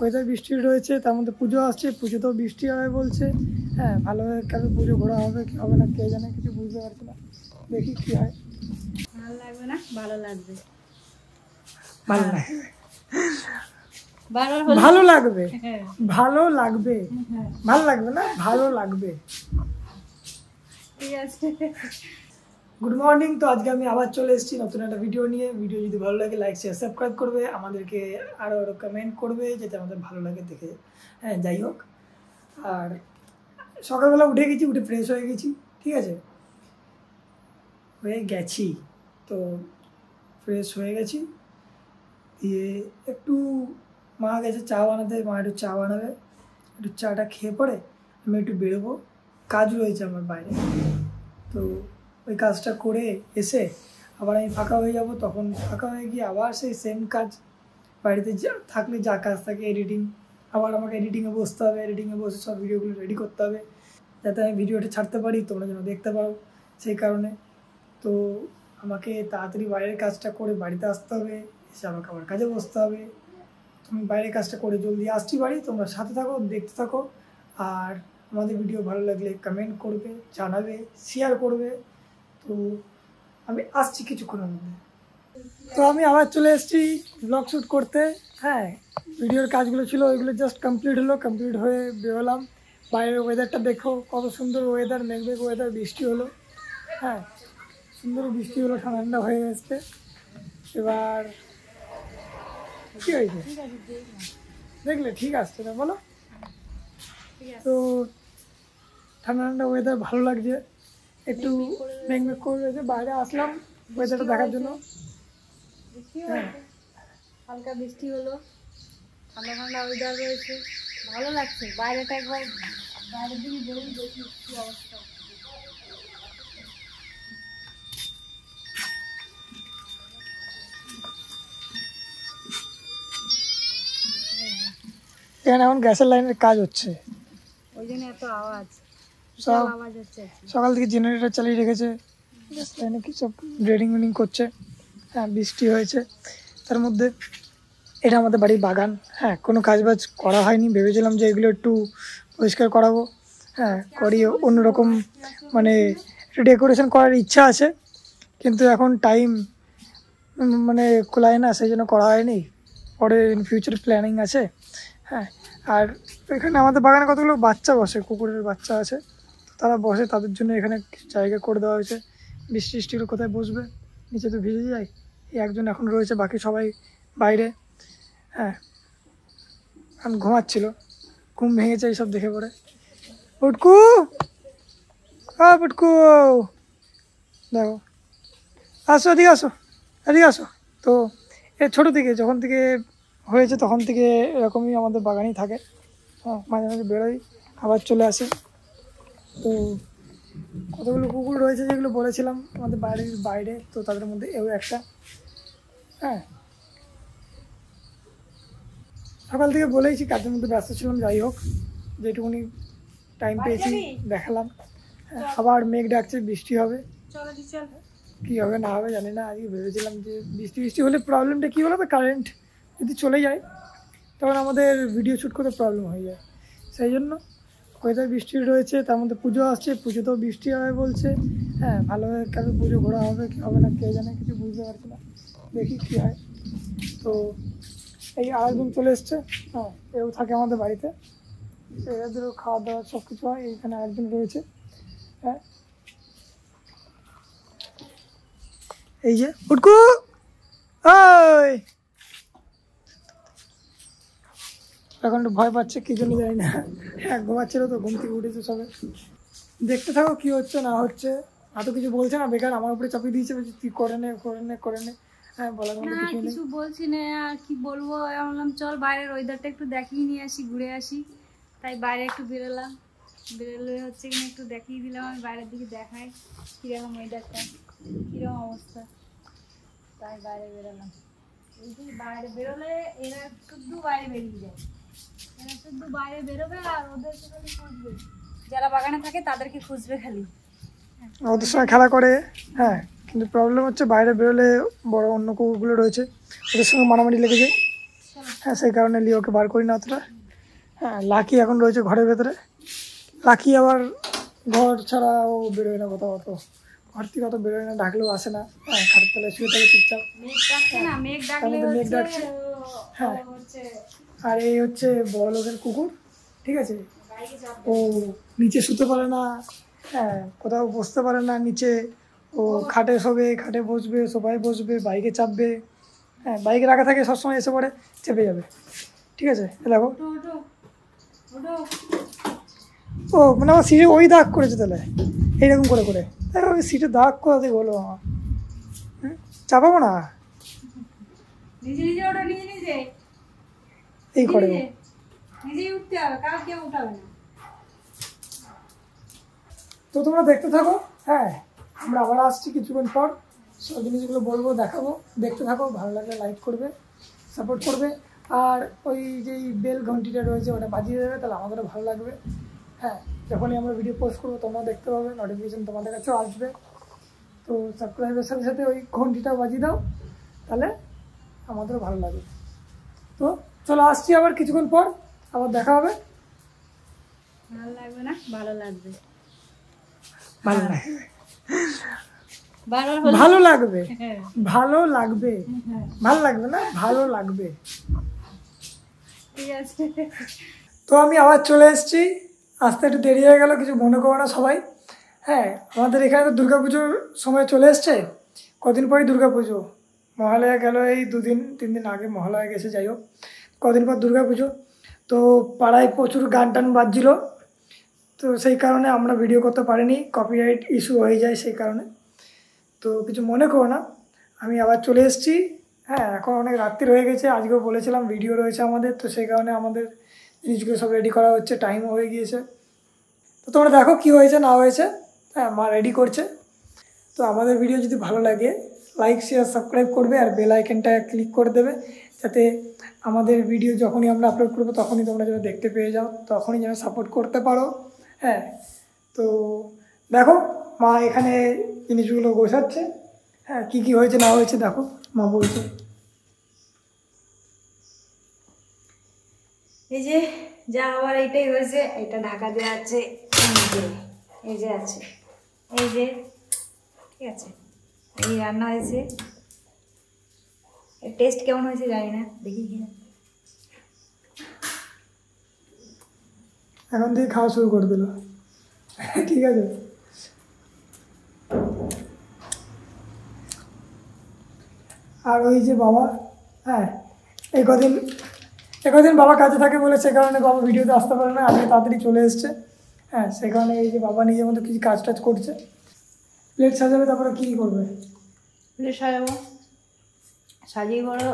Weather বৃষ্টি রয়েছে, তার মধ্যে পুজো আসছে, পুজোতেও বৃষ্টি হবে বলছে। হ্যাঁ, ভালোভাবে কেন পুজো ঘোরা হবে কি হবে না কে জানে, কিছু বুঝতে পারছি না, দেখি কি হয়। ভালো লাগবে না? ভালো লাগবে, ভালো লাগবে, ভালো লাগবে, ভালো লাগবে, ভালো লাগবে না, ভালো লাগবে। ঠিক আছে। Good morning. তো আজকে আমি আবার চলে এসেছি নতুন একটা ভিডিও নিয়ে। ভিডিও যদি ভালো লাগে লাইক শেয়ার সাবস্ক্রাইব করবে, আমাদেরকে আরও কমেন্ট করবে যাতে আমাদের ভালো লাগে দেখে। হ্যাঁ, যাই হোক, আর সকালবেলা উঠে গেছি, উঠে ফ্রেশ হয়ে গেছি, ঠিক আছে, হয়ে গেছি। তো ফ্রেশ হয়ে গেছি, দিয়ে একটু মা গেছে চা বানাতে, মা একটু চা বানাবে, একটু চাটা খেয়ে পরে আমি একটু বেরোবো, কাজ রয়েছে আমার বাইরে। তো ওই কাজটা করে এসে আবার আমি ফাঁকা হয়ে যাব, তখন ফাঁকা হয়ে গিয়ে আবার সেই সেম কাজ, বাড়িতে যা থাকলে যা কাজ থাকে এডিটিং, আবার আমাকে এডিটিংয়ে বসতে হবে, এডিটিংয়ে বসে সব ভিডিওগুলো রেডি করতে হবে যাতে আমি ভিডিওটা ছাড়তে পারি, তোমরা যেন দেখতে পারো, সেই কারণে। তো আমাকে তাড়াতাড়ি বাইরের কাজটা করে বাড়িতে আসতে হবে, এসে আমাকে আবার কাজে বসতে হবে। আমি বাইরের কাজটা করে জলদি আসছি বাড়ি, তোমরা সাথে থাকো, দেখতে থাকো। আর আমাদের ভিডিও ভালো লাগলে কমেন্ট করবে, জানাবে, শেয়ার করবে। তো আমি আসছি কিছুক্ষণের মধ্যে। তো আমি আবার চলে এসেছি ব্লগ শ্যুট করতে। হ্যাঁ, ভিডিওর কাজগুলো ছিল ওইগুলো জাস্ট কমপ্লিট হলো, কমপ্লিট হয়ে বেরোলাম। বাইরের ওয়েদারটা দেখো, কত সুন্দর ওয়েদার, মেঘমেঘ ওয়েদার, বৃষ্টি হলো। হ্যাঁ, সুন্দর বৃষ্টি হলো, ঠান্ডা ঠান্ডা হয়ে এসছে। এবার কি হয়েছে দেখলে ঠিক আসছে না বলো? তো ঠান্ডা ঠান্ডা ওয়েদার ভালো লাগছে, একটু মেঘমেঘ করে রয়েছে। বাইরে আসলাম ওয়েদারটা দেখার জন্য। হ্যাঁ, হালকা বৃষ্টি হলো, ঠান্ডা ঠান্ডা ওয়েদার রয়েছে, ভালো লাগছে। বাইরেটা একবার বাইরের দিকে বেরোই, দেখি কি অবস্থা। এখানে এখন গ্যাসের লাইনের কাজ হচ্ছে, ওই জন্য এত আওয়াজ, সব আওয়াজ হচ্ছে। সকাল থেকে জেনারেটর চালিয়ে রেখেছে, গ্যাস লাইনে কি সব রেডিং মেডিং করছে। হ্যাঁ, বৃষ্টি হয়েছে তার মধ্যে। এটা আমাদের বাড়ির বাগান। হ্যাঁ, কোনো কাজবাজ করা হয়নি, ভেবেছিলাম যে এগুলো একটু পরিষ্কার করাবো। হ্যাঁ, করিয়ে অন্যরকম মানে ডেকোরেশন করার ইচ্ছা আছে, কিন্তু এখন টাইম মানে খোলায় না, সেই জন্য করা হয়নি। পরে ইন ফিউচার প্ল্যানিং আছে। হ্যাঁ, আর এখানে আমাদের বাগানে কতগুলো বাচ্চা বসে, কুকুরের বাচ্চা আছে, তারা বসে, তাদের জন্য এখানে জায়গা করে দেওয়া হয়েছে। বৃষ্টি বৃষ্টিগুলো কোথায় বসবে, নিচে তো ভিজে যায়। এই একজন এখন রয়েছে, বাকি সবাই বাইরে। হ্যাঁ, এখন ঘুমাচ্ছিল, ঘুম ভেঙেছে এইসব দেখে পড়ে। পুটকু, পুটকু, দেখো, আসো, এদিকে আসো, এদিকে আসো। তো এ ছোটো থেকে, যখন থেকে হয়েছে তখন থেকে এরকমই আমাদের বাগানেই থাকে। হ্যাঁ, মাঝে মাঝে বেরোই, আবার চলে আসে। তো কতগুলো কুকুর রয়েছে যেগুলো বলেছিলাম আমাদের বাড়ির বাইরে, তো তাদের মধ্যে এও একটা। হ্যাঁ, সকাল থেকে বলেইছি কাজের মধ্যে ব্যস্ত ছিলাম, যাই হোক যেটুকুনি টাইম পেয়েছি দেখালাম। হ্যাঁ, আবার মেঘ ডাকছে, বৃষ্টি হবে, কী হবে না হবে জানি না। আজকে ভেবেছিলাম যে বৃষ্টি বৃষ্টি হলে প্রবলেমটা কী বলো তো, কারেন্ট যদি চলে যায় তখন আমাদের ভিডিও শ্যুট করতে প্রবলেম হয়ে যায়। সেই জন্য ওয়েদার বৃষ্টি রয়েছে, তার মধ্যে পুজো আসছে, পুজোতেও বৃষ্টি হবে বলছে। হ্যাঁ, ভালোভাবে কেন পুজো ঘোরা হবে কি হবে না কে জানে, কিছু বুঝতে পারছি না, দেখি কী হয়। তো এই আরেকজন চলে এসছে। হ্যাঁ, এও থাকে আমাদের বাড়িতে, এদেরও খাওয়া দাওয়া সব কিছু হয়। এইখানে আরেকজন রয়েছে। হ্যাঁ, এই যে পুটকু, ওই এখন একটু ভয় পাচ্ছে, কি জন্য জানি না। হ্যাঁ, ঘুমাচ্ছিল তো, ঘুম থেকে উঠেছে সবে। দেখতে থাকো কি হচ্ছে না হচ্ছে। এত কিছু বলছে না, বেকার আমার উপরে চাপিয়ে দিয়েছে, তুই করে নে করে নে করে নে। হ্যাঁ, বলার মধ্যে কিছু নেই, কিছু বলছি না, আর কি বলবো। বললাম চল বাইরের ওয়েদারটা একটু দেখিয়ে নিয়ে আসি, ঘুরে আসি। তাই বাইরে একটু বেরোলাম, বেরোলে হচ্ছে কিনা একটু দেখিয়ে দিলাম। আমি বাইরের দিকে দেখাই কীরকম ওয়েদারটা, কীরকম অবস্থা, তাই বাইরে বেরোলাম। এই যে বাইরে বেরোলে এরা শুধু বাইরে বেরিয়ে যায়, এরা শুধু বাইরে বেরোবে আর ওদেরকে খালি খুঁজবে, যারা বাগানে থাকে তাদেরকে খুঁজবে খালি, ওদের সঙ্গে খেলা করে। হ্যাঁ, কিন্তু প্রবলেম হচ্ছে বাইরে বেরোলে বড় অন্য কুকুরগুলো রয়েছে, ওদের সঙ্গে মারামারি লেগে যায়। হ্যাঁ সেই কারণে লিওকে বার করি না অতটা। হ্যাঁ লাকি এখন রয়েছে ঘরের ভেতরে। লাকি আবার ঘর ছাড়া ও বেরোয় না কোথাও, অত ঘর থেকে অত বেরোয় না, ডাকলেও আসে না। হ্যাঁ খাটের তলায় শুয়ে থাকে চুপচাপ। তার মধ্যে মেঘ ডাকছে। হ্যাঁ আর এই হচ্ছে বড় লোকের কুকুর, ঠিক আছে। ও নিচে শুতে পারে না, হ্যাঁ কোথাও বসতে পারে না নিচে। ও খাটে শোবে, খাটে বসবে, সোফায় বসবে, বাইকে চাপবে। হ্যাঁ বাইকে রাখা থাকে সবসময়, এসে পড়ে চেপে যাবে, ঠিক আছে। দেখো ও মানে আমার সিটে ওই দাগ করেছে তাহলে এইরকম করে করে। ওই সিটে দাগ কোথা থেকে হলো আমার? চাপাবো না এই করে তো তোমরা দেখতে থাকো। হ্যাঁ আমরা আবার আসছি কিছুক্ষণ পর, সব জিনিসগুলো বলবো, দেখাবো, দেখতে থাকো। ভালো লাগলে লাইক করবে, সাপোর্ট করবে। আর ওই যে বেল ঘন্টিটা রয়েছে ওটা বাজিয়ে দেবে, তাহলে আমাদেরও ভালো লাগবে। হ্যাঁ যখনই আমরা ভিডিও পোস্ট করবো তোমরা দেখতে পাবে, নোটিফিকেশান তোমাদের কাছেও আসবে। তো সাবস্ক্রাইবের সাথে সাথে ওই ঘন্টিটা বাজিয়ে দাও, তাহলে আমাদেরও ভালো লাগবে। তো চলো আসছি আবার কিছুক্ষণ পর, আবার দেখা হবে। ভালো লাগবে না? ভালো লাগবে, ভালো লাগবে, ভালো ভালো লাগবে, ভালো লাগবে, ভালো লাগবে না, ভালো লাগবে, ঠিক আছে। তো আমি আবার চলে এসেছি, আসতে একটু দেরি হয়ে গেল, কিছু মনে করো না সবাই। হ্যাঁ আমাদের এখানে তো দুর্গাপুজোর সময় চলে এসছে, কদিন পরই দুর্গাপুজো। মহালয়া গেল এই 2-3 দিন আগে মহালয়া গেছে, যাই হোক কদিন পর দুর্গাপুজো। তো পাড়ায় প্রচুর গান টান বাজছিল, তো সেই কারণে আমরা ভিডিও করতে পারিনি, কপিরাইট ইস্যু হয়ে যায় সেই কারণে। তো কিছু মনে করো না, আমি আবার চলে এসেছি। হ্যাঁ এখন অনেক রাত্রি হয়ে গেছে, আজকেও বলেছিলাম ভিডিও রয়েছে আমাদের, তো সেই কারণে আমাদের জিনিসগুলো সব রেডি করা হচ্ছে, টাইমও হয়ে গিয়েছে। তো তোমরা দেখো কী হয়েছে না হয়েছে। হ্যাঁ মা রেডি করছে। তো আমাদের ভিডিও যদি ভালো লাগে লাইক শেয়ার সাবস্ক্রাইব করবে, আর বেল আইকনটা ক্লিক করে দেবে, যাতে আমাদের ভিডিও যখনই আমরা আপলোড করবো তখনই তোমরা যেন দেখতে পেয়ে যাও, তখনই যেন সাপোর্ট করতে পারো। হ্যাঁ তো দেখো মা এখানে জিনিসগুলো গোছাচ্ছে। হ্যাঁ কী কী হয়েছে না হয়েছে দেখো, মা বলছে। এই যে যা আবার এইটাই হয়েছে, এটা ঢাকা দেওয়া আছে, এই যে আছে, এই যে ঠিক আছে। এই রান্না হয়েছে, এর টেস্ট কেমন হয়েছে জানি না, দেখি কিনা। এখন থেকে খাওয়া শুরু করে দিল, ঠিক আছে। আর ওই যে বাবা, হ্যাঁ এই কদিন বাবা কাজে থাকে বলে সে কারণে বাবা ভিডিওতে আসতে পারে না, আজকে তাড়াতাড়ি চলে এসছে। হ্যাঁ সে কারণে এই যে বাবা নিজের মতো কিছু কাজ টাজ করছে, প্লেট সাজাবে, তারপরে কী করবে? প্লেট সাজাবো, সাজিয়ে করে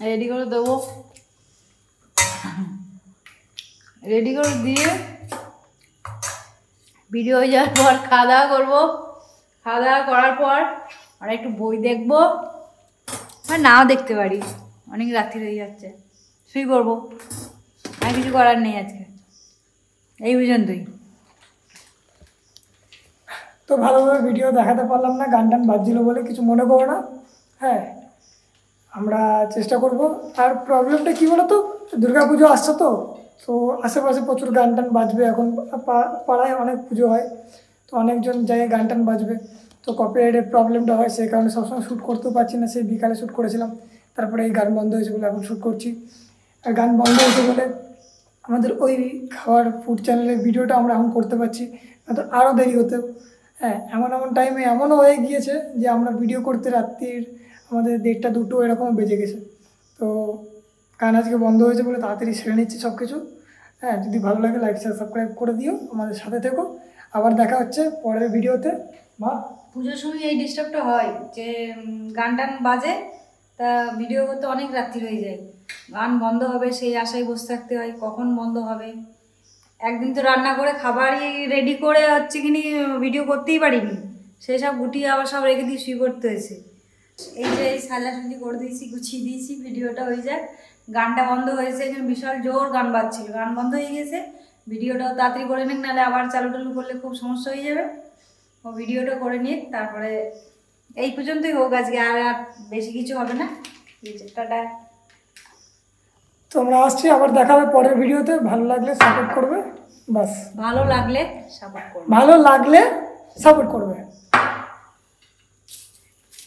রেডি করে দেবো, রেডি করে দিয়ে ভিডিও হয়ে যাওয়ার পর খাওয়া দাওয়া করবো। খাওয়া দাওয়া করার পর আর একটু বই দেখবো, আর নাও দেখতে পারি, অনেক রাত্রি হয়ে যাচ্ছে, শুই করবো, আর কিছু করার নেই আজকে, এই পর্যন্তই। তো ভালোভাবে ভিডিও দেখাতে পারলাম না, গান টান বাজছিল বলে, কিছু মনে করো না। হ্যাঁ আমরা চেষ্টা করব। আর প্রবলেমটা কী বলো তো, দুর্গাপুজো আসছে তো, তো আশেপাশে প্রচুর গান টান বাজবে, এখন পাড়ায় অনেক পুজো হয়, তো অনেকজন জায়গায় গান টান বাজবে, তো কপিরাইটের প্রবলেমটা হয়, সেই কারণে সবসময় শ্যুট করতেও পারছি না। সেই বিকালে শ্যুট করেছিলাম, তারপরে এই গান বন্ধ হয়েছে বলে এখন শ্যুট করছি। আর গান বন্ধ হয়েছে বলে আমাদের ওই খাওয়ার ফুড চ্যানেলের ভিডিওটা আমরা এখন করতে পারছি, তো আরও দেরি হতো। হ্যাঁ এমন টাইমে এমনও হয়ে গিয়েছে যে আমরা ভিডিও করতে রাত্রির আমাদের 1:30-2 এরকম বেজে গেছে। তো গান আজকে বন্ধ হয়েছে বলে তাড়াতাড়ি সেরে নিচ্ছি সব কিছু। হ্যাঁ যদি ভালো লাগে লাইক শেয়ার সাবস্ক্রাইব করে দিও, আমাদের সাথে থেকো। আবার দেখা হচ্ছে পরের ভিডিওতে। মা পুজোর সময় এই ডিস্টার্বটা হয় যে গান টান বাজে, তা ভিডিও করতে অনেক রাত্রি হয়ে যায়, গান বন্ধ হবে সেই আশায় বসে থাকতে হয় কখন বন্ধ হবে। একদিন তো রান্না করে খাবারই রেডি করে হচ্ছে কিনি ভিডিও করতেই পারিনি, সেই সব গুটিয়ে আবার সব রেখে দিয়ে শুয়ে করতে হয়েছে। এই যে এই সাজাসুজি করে দিয়েছি, গুছিয়ে দিয়েছি, ভিডিওটা হয়ে যায়। গানটা বন্ধ হয়েছে, এখানে বিশাল জোর গান বাজছিল, গান বন্ধ হয়ে গেছে। ভিডিওটাও তাড়াতাড়ি করে নিক, নাহলে আবার চালু টালু করলে খুব সমস্যা হয়ে যাবে। ও ভিডিওটা করে নিক, তারপরে এই পর্যন্তই হোক আজকে, আর বেশি কিছু হবে না। টাটা। তো আমরা আসছি, আবার দেখা হবে পরের ভিডিওতে। ভালো লাগলে সাপোর্ট করবে, বাস। ভালো লাগলে সাপোর্ট করবে। ভালো লাগলে সাপোর্ট করবে।